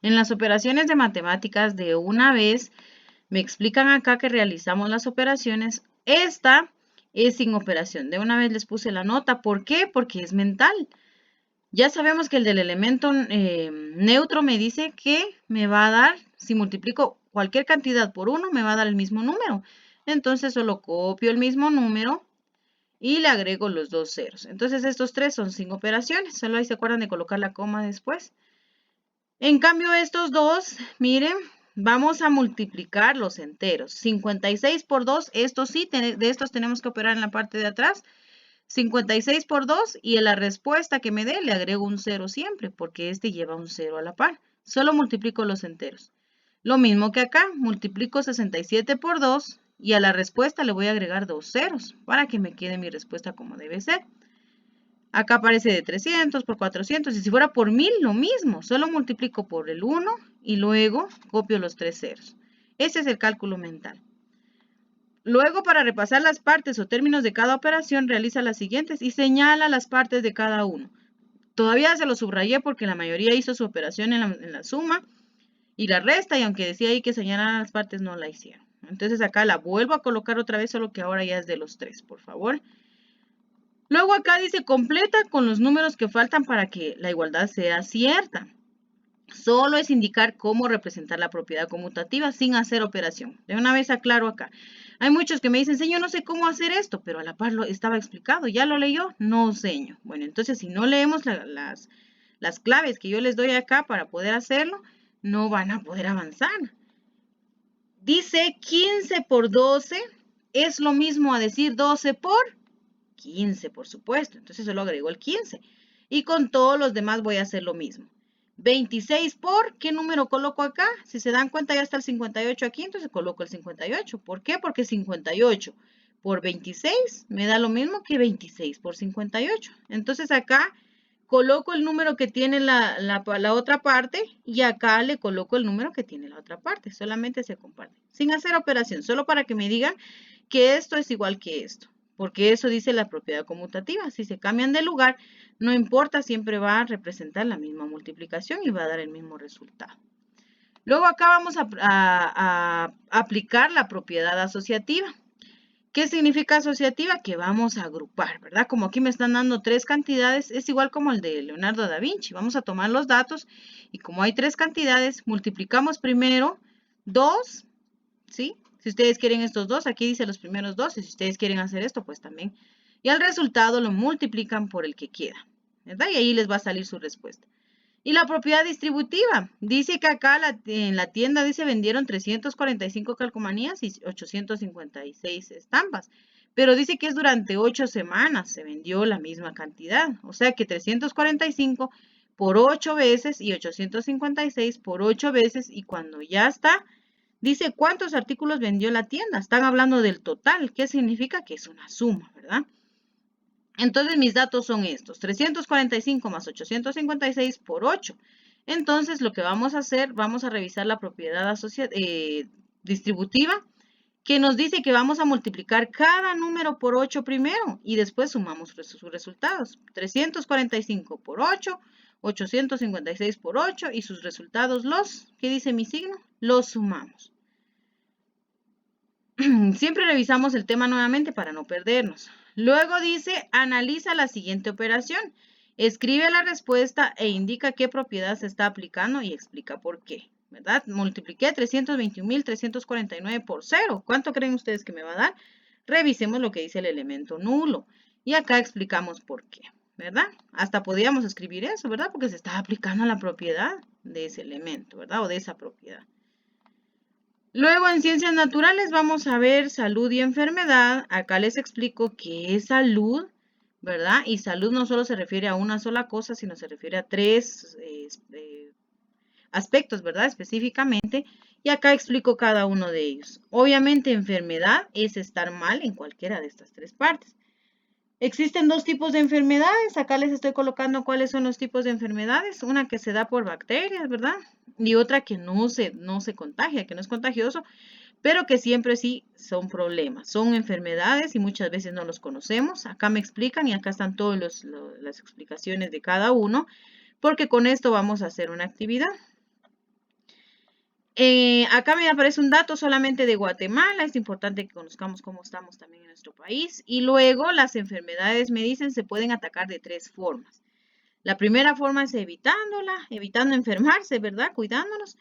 En las operaciones de matemáticas de una vez me explican acá que realizamos las operaciones. Esta es sin operación. De una vez les puse la nota. ¿Por qué? Porque es mental. Ya sabemos que el del elemento neutro me dice que me va a dar, si multiplico cualquier cantidad por 1, me va a dar el mismo número. Entonces solo copio el mismo número y le agrego los dos ceros. Entonces estos tres son sin operaciones. Solo ahí se acuerdan de colocar la coma después. En cambio estos dos, miren, vamos a multiplicar los enteros. 56 por 2, estos sí, de estos tenemos que operar en la parte de atrás. 56 por 2 y en la respuesta que me dé le agrego un 0 siempre, porque este lleva un 0 a la par. Solo multiplico los enteros. Lo mismo que acá, multiplico 67 por 2 y a la respuesta le voy a agregar dos ceros para que me quede mi respuesta como debe ser. Acá aparece de 300 por 400 y si fuera por 1000 lo mismo, solo multiplico por el 1 y luego copio los tres ceros. Ese es el cálculo mental. Luego, para repasar las partes o términos de cada operación, realiza las siguientes y señala las partes de cada uno. Todavía se lo subrayé porque la mayoría hizo su operación en la suma y la resta, y aunque decía ahí que señalaran las partes, no la hicieron. Entonces acá la vuelvo a colocar otra vez, solo que ahora ya es de los tres, por favor. Luego acá dice completa con los números que faltan para que la igualdad sea cierta. Solo es indicar cómo representar la propiedad conmutativa sin hacer operación. De una vez aclaro acá. Hay muchos que me dicen, señor, no sé cómo hacer esto, pero a la par lo estaba explicado. ¿Ya lo leyó? No, señor. Bueno, entonces si no leemos las claves que yo les doy acá para poder hacerlo, no van a poder avanzar. Dice 15 por 12 es lo mismo a decir 12 por 15, por supuesto. Entonces solo agrego el 15. Y con todos los demás voy a hacer lo mismo. 26 por, ¿qué número coloco acá? Si se dan cuenta ya está el 58 aquí, entonces coloco el 58. ¿Por qué? Porque 58 por 26 me da lo mismo que 26 por 58. Entonces acá coloco el número que tiene la otra parte y acá le coloco el número que tiene la otra parte. Solamente se comparte. Sin hacer operación, solo para que me digan que esto es igual que esto. Porque eso dice la propiedad conmutativa. Si se cambian de lugar, no importa, siempre va a representar la misma multiplicación y va a dar el mismo resultado. Luego acá vamos a aplicar la propiedad asociativa. ¿Qué significa asociativa? Que vamos a agrupar, ¿verdad? Como aquí me están dando tres cantidades, es igual como el de Leonardo da Vinci. Vamos a tomar los datos y como hay tres cantidades, multiplicamos primero 2, ¿sí? Si ustedes quieren estos dos, aquí dice los primeros dos, y si ustedes quieren hacer esto, pues también. Y al resultado lo multiplican por el que queda, ¿verdad? Y ahí les va a salir su respuesta. Y la propiedad distributiva, dice que acá en la tienda dice vendieron 345 calcomanías y 856 estampas, pero dice que es durante 8 semanas se vendió la misma cantidad, o sea que 345 por 8 veces y 856 por 8 veces y cuando ya está, dice cuántos artículos vendió la tienda, están hablando del total, ¿qué significa? Que es una suma, ¿verdad? Entonces mis datos son estos, 345 más 856 por 8. Entonces lo que vamos a hacer, vamos a revisar la propiedad distributiva que nos dice que vamos a multiplicar cada número por 8 primero y después sumamos sus resultados. 345 por 8, 856 por 8 y sus resultados ¿qué dice mi signo? Los sumamos. Siempre revisamos el tema nuevamente para no perdernos. Luego dice, analiza la siguiente operación. Escribe la respuesta e indica qué propiedad se está aplicando y explica por qué, ¿verdad? Multipliqué 321.349 por 0. ¿Cuánto creen ustedes que me va a dar? Revisemos lo que dice el elemento nulo. Y acá explicamos por qué, ¿verdad? Hasta podríamos escribir eso, ¿verdad? Porque se está aplicando la propiedad de ese elemento, ¿verdad? O de esa propiedad. Luego en ciencias naturales vamos a ver salud y enfermedad. Acá les explico qué es salud, ¿verdad? Y salud no solo se refiere a una sola cosa, sino se refiere a tres aspectos, ¿verdad? Específicamente. Y acá explico cada uno de ellos. Obviamente enfermedad es estar mal en cualquiera de estas tres partes. Existen dos tipos de enfermedades. Acá les estoy colocando cuáles son los tipos de enfermedades. Una que se da por bacterias, ¿verdad? Y otra que no se contagia, que no es contagioso, pero que siempre sí son problemas. Son enfermedades y muchas veces no los conocemos. Acá me explican y acá están todas las explicaciones de cada uno, porque con esto vamos a hacer una actividad. Acá me aparece un dato solamente de Guatemala. Es importante que conozcamos cómo estamos también en nuestro país. Y luego las enfermedades, me dicen, se pueden atacar de 3 formas. La primera forma es evitando enfermarse, ¿verdad? Cuidándonos.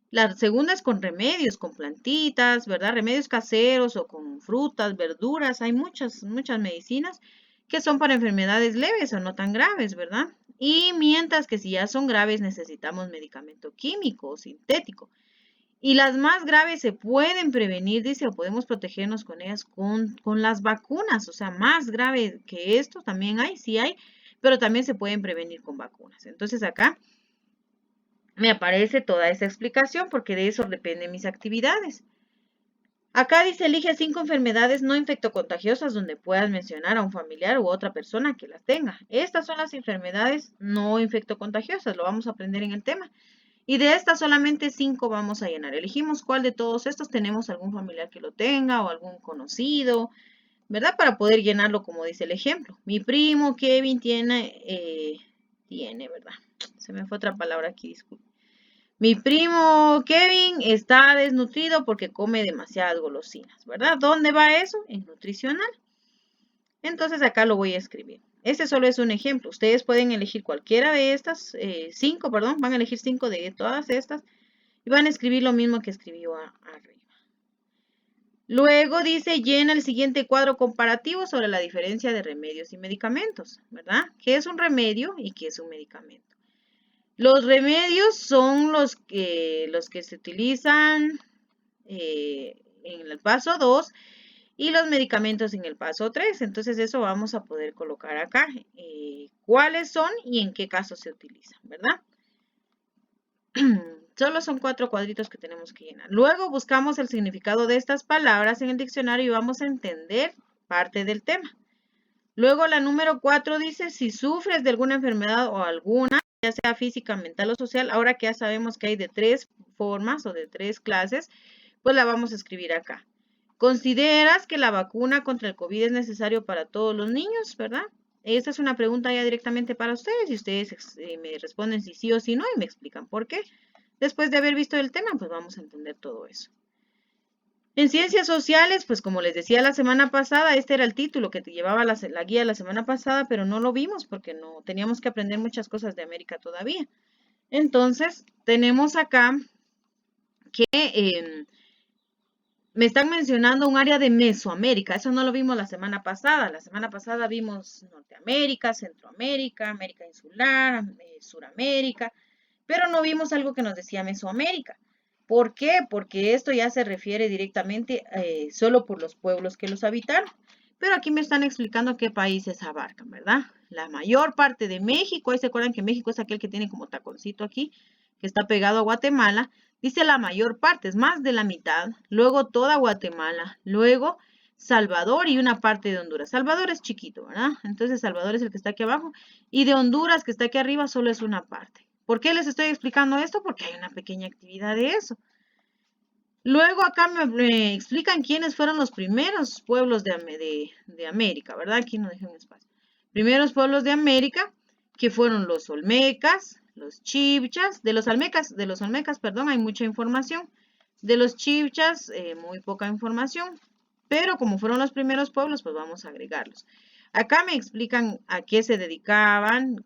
La segunda es con remedios, con plantitas, ¿verdad? Remedios caseros o con frutas, verduras. Hay muchas medicinas que son para enfermedades leves o no tan graves, ¿verdad? Y mientras que si ya son graves necesitamos medicamento químico o sintético. Y las más graves se pueden prevenir, dice, o podemos protegernos con ellas con las vacunas. O sea, más grave que esto también hay, sí hay, pero también se pueden prevenir con vacunas. Entonces acá me aparece toda esa explicación porque de eso dependen mis actividades. Acá dice, elige 5 enfermedades no infectocontagiosas donde puedas mencionar a un familiar u otra persona que las tenga. Estas son las enfermedades no infectocontagiosas, lo vamos a aprender en el tema. Y de estas solamente 5 vamos a llenar. Elegimos cuál de todos estos tenemos algún familiar que lo tenga o algún conocido, ¿verdad? Para poder llenarlo como dice el ejemplo. Mi primo Kevin tiene, ¿verdad? Se me fue otra palabra aquí, disculpe. Mi primo Kevin está desnutrido porque come demasiadas golosinas, ¿verdad? ¿Dónde va eso? En nutricional. Entonces acá lo voy a escribir. Este solo es un ejemplo. Ustedes pueden elegir cualquiera de estas, 5, perdón, van a elegir 5 de todas estas y van a escribir lo mismo que escribió arriba. Luego dice, llena el siguiente cuadro comparativo sobre la diferencia de remedios y medicamentos, ¿verdad? ¿Qué es un remedio y qué es un medicamento? Los remedios son los que se utilizan en el paso 2 y los medicamentos en el paso 3. Entonces eso vamos a poder colocar acá. ¿Cuáles son y en qué caso se utilizan, verdad? Solo son 4 cuadritos que tenemos que llenar. Luego buscamos el significado de estas palabras en el diccionario y vamos a entender parte del tema. Luego la número 4 dice, si sufres de alguna enfermedad o alguna, ya sea física, mental o social, ahora que ya sabemos que hay de 3 formas o de 3 clases, pues la vamos a escribir acá. ¿Consideras que la vacuna contra el COVID es necesario para todos los niños, verdad? Esta es una pregunta ya directamente para ustedes y ustedes me responden si sí o si no y me explican por qué. Después de haber visto el tema, pues vamos a entender todo eso. En ciencias sociales, pues como les decía la semana pasada, este era el título que te llevaba la guía la semana pasada, pero no lo vimos porque no teníamos que aprender muchas cosas de América todavía. Entonces, tenemos acá que me están mencionando un área de Mesoamérica. Eso no lo vimos la semana pasada. La semana pasada vimos Norteamérica, Centroamérica, América Insular, Suramérica, pero no vimos algo que nos decía Mesoamérica. ¿Por qué? Porque esto ya se refiere directamente solo por los pueblos que los habitaron. Pero aquí me están explicando qué países abarcan, ¿verdad? La mayor parte de México, ahí se acuerdan que México es aquel que tiene como taconcito aquí, que está pegado a Guatemala. Dice la mayor parte, es más de la mitad. Luego toda Guatemala. Luego Salvador y una parte de Honduras. Salvador es chiquito, ¿verdad? Entonces Salvador es el que está aquí abajo. Y de Honduras, que está aquí arriba, solo es una parte. ¿Por qué les estoy explicando esto? Porque hay una pequeña actividad de eso. Luego acá me explican quiénes fueron los primeros pueblos de América, ¿verdad? Aquí no dejé un espacio. Primeros pueblos de América, que fueron los olmecas, los chibchas, de los olmecas, perdón, hay mucha información. De los chibchas, muy poca información. Pero como fueron los primeros pueblos, pues vamos a agregarlos. Acá me explican a qué se dedicaban,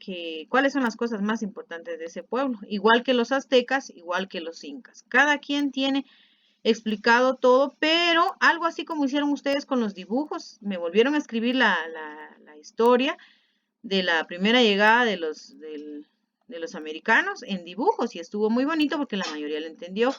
cuáles son las cosas más importantes de ese pueblo. Igual que los aztecas, igual que los incas. Cada quien tiene explicado todo, pero algo así como hicieron ustedes con los dibujos, me volvieron a escribir la historia de la primera llegada de los americanos en dibujos y estuvo muy bonito porque la mayoría lo entendió.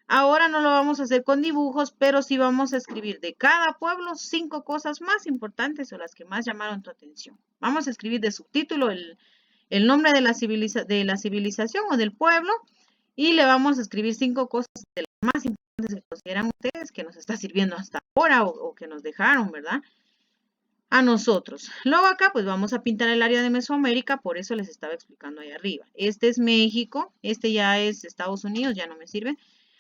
Ahora no lo vamos a hacer con dibujos, pero sí vamos a escribir de cada pueblo 5 cosas más importantes o las que más llamaron tu atención. Vamos a escribir de subtítulo el nombre de la civilización o del pueblo y le vamos a escribir 5 cosas de las más importantes que consideran ustedes que nos está sirviendo hasta ahora o que nos dejaron, ¿verdad? A nosotros. Luego acá pues vamos a pintar el área de Mesoamérica, por eso les estaba explicando ahí arriba. Este es México, este ya es Estados Unidos, ya no me sirve.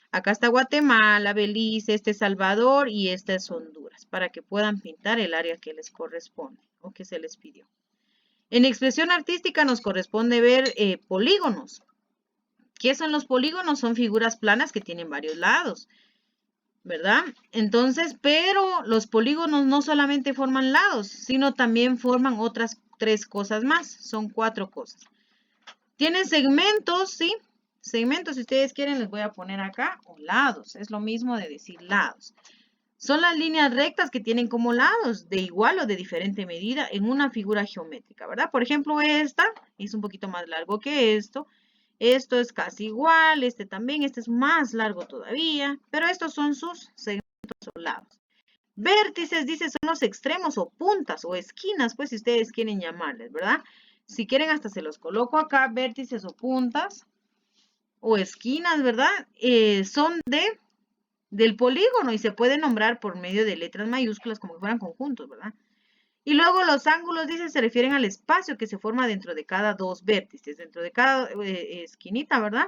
Acá está Guatemala, Belice, este es Salvador y este es Honduras, para que puedan pintar el área que les corresponde o que se les pidió. En expresión artística nos corresponde ver polígonos. ¿Qué son los polígonos? Son figuras planas que tienen varios lados, ¿verdad? Entonces, pero los polígonos no solamente forman lados, sino también forman otras 3 cosas más. Son 4 cosas. Tienen segmentos, ¿sí? Segmentos, si ustedes quieren, les voy a poner acá, o lados. Es lo mismo de decir lados. Son las líneas rectas que tienen como lados de igual o de diferente medida en una figura geométrica, ¿verdad? Por ejemplo, esta es un poquito más largo que esto. Esto es casi igual, este también, este es más largo todavía, pero estos son sus segmentos o lados. Vértices, dice, son los extremos o puntas o esquinas, pues si ustedes quieren llamarles, ¿verdad? Si quieren hasta se los coloco acá, vértices o puntas o esquinas, ¿verdad? Son del polígono y se puede nombrar por medio de letras mayúsculas como si fueran conjuntos, ¿verdad? Y luego los ángulos, dice, se refieren al espacio que se forma dentro de cada 2 vértices, dentro de cada esquinita, ¿verdad?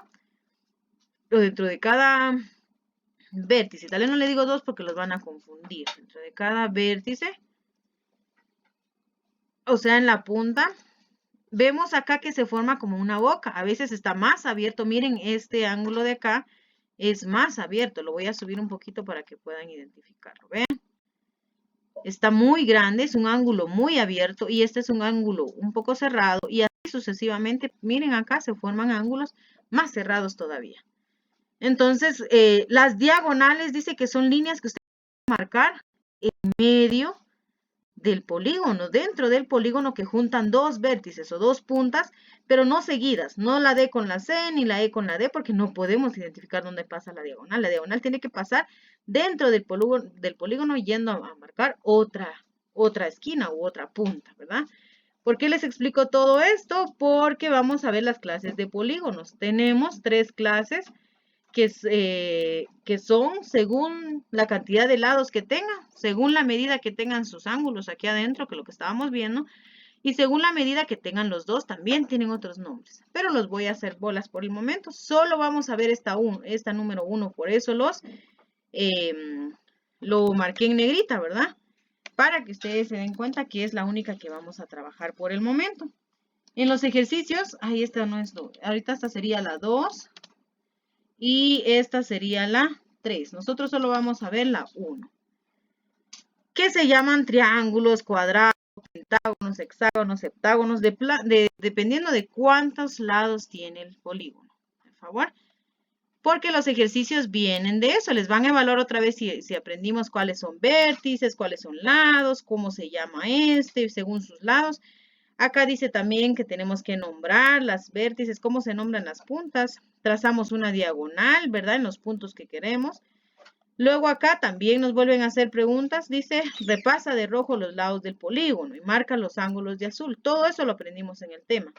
O dentro de cada vértice. Tal vez no le digo 2 porque los van a confundir. Dentro de cada vértice, o sea, en la punta, vemos acá que se forma como una boca. A veces está más abierto. Miren, este ángulo de acá es más abierto. Lo voy a subir un poquito para que puedan identificarlo. ¿Ven? Está muy grande, es un ángulo muy abierto y este es un ángulo un poco cerrado y así sucesivamente. Miren acá se forman ángulos más cerrados todavía. Entonces, las diagonales dice que son líneas que usted puede marcar en medio del polígono, dentro del polígono que juntan 2 vértices o 2 puntas, pero no seguidas, no la D con la C ni la E con la D, porque no podemos identificar dónde pasa la diagonal. La diagonal tiene que pasar dentro del polígono yendo a marcar otra esquina u otra punta, ¿verdad? ¿Por qué les explico todo esto? Porque vamos a ver las clases de polígonos. Tenemos 3 clases que son según la cantidad de lados que tengan, según la medida que tengan sus ángulos aquí adentro, que es lo que estábamos viendo, y según la medida que tengan los dos, también tienen otros nombres, pero los voy a hacer bolas por el momento. Solo vamos a ver esta número 1, por eso lo marqué en negrita, ¿verdad? Para que ustedes se den cuenta que es la única que vamos a trabajar por el momento. En los ejercicios, ahí esta no es, ahorita esta sería la 2, y esta sería la 3. Nosotros solo vamos a ver la 1. Que se llaman triángulos, cuadrados, pentágonos, hexágonos, septágonos, dependiendo de cuántos lados tiene el polígono. Por favor. Porque los ejercicios vienen de eso. Les van a evaluar otra vez si aprendimos cuáles son vértices, cuáles son lados, cómo se llama según sus lados. Acá dice también que tenemos que nombrar las vértices, cómo se nombran las puntas. Trazamos una diagonal, ¿verdad? En los puntos que queremos. Luego acá también nos vuelven a hacer preguntas. Dice, repasa de rojo los lados del polígono y marca los ángulos de azul. Todo eso lo aprendimos en el tema.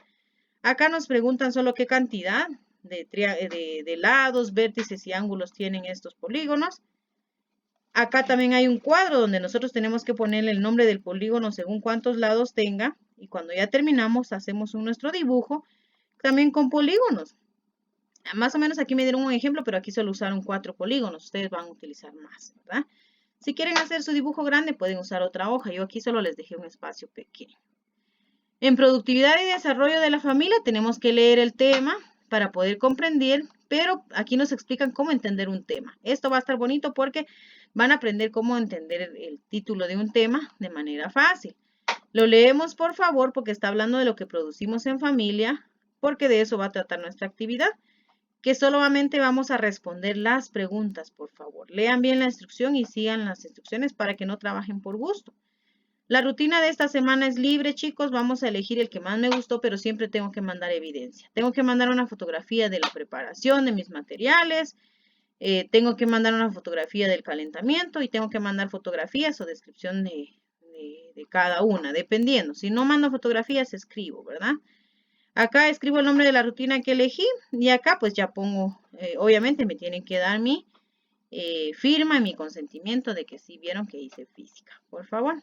Acá nos preguntan solo qué cantidad de lados, vértices y ángulos tienen estos polígonos. Acá también hay un cuadro donde nosotros tenemos que ponerle el nombre del polígono según cuántos lados tenga. Y cuando ya terminamos, hacemos nuestro dibujo también con polígonos. Más o menos aquí me dieron un ejemplo, pero aquí solo usaron 4 polígonos. Ustedes van a utilizar más, ¿verdad? Si quieren hacer su dibujo grande, pueden usar otra hoja. Yo aquí solo les dejé un espacio pequeño. En productividad y desarrollo de la familia tenemos que leer el tema para poder comprender, pero aquí nos explican cómo entender un tema. Esto va a estar bonito porque van a aprender cómo entender el título de un tema de manera fácil. Lo leemos, por favor, porque está hablando de lo que producimos en familia, porque de eso va a tratar nuestra actividad, que solamente vamos a responder las preguntas, por favor. Lean bien la instrucción y sigan las instrucciones para que no trabajen por gusto. La rutina de esta semana es libre, chicos. Vamos a elegir el que más me gustó, pero siempre tengo que mandar evidencia. Tengo que mandar una fotografía de la preparación de mis materiales. Tengo que mandar una fotografía del calentamiento y tengo que mandar fotografías o descripción de cada una, dependiendo. Si no mando fotografías, escribo, ¿verdad? Acá escribo el nombre de la rutina que elegí y acá pues ya pongo, obviamente me tienen que dar mi firma y mi consentimiento de que sí vieron que hice física, por favor.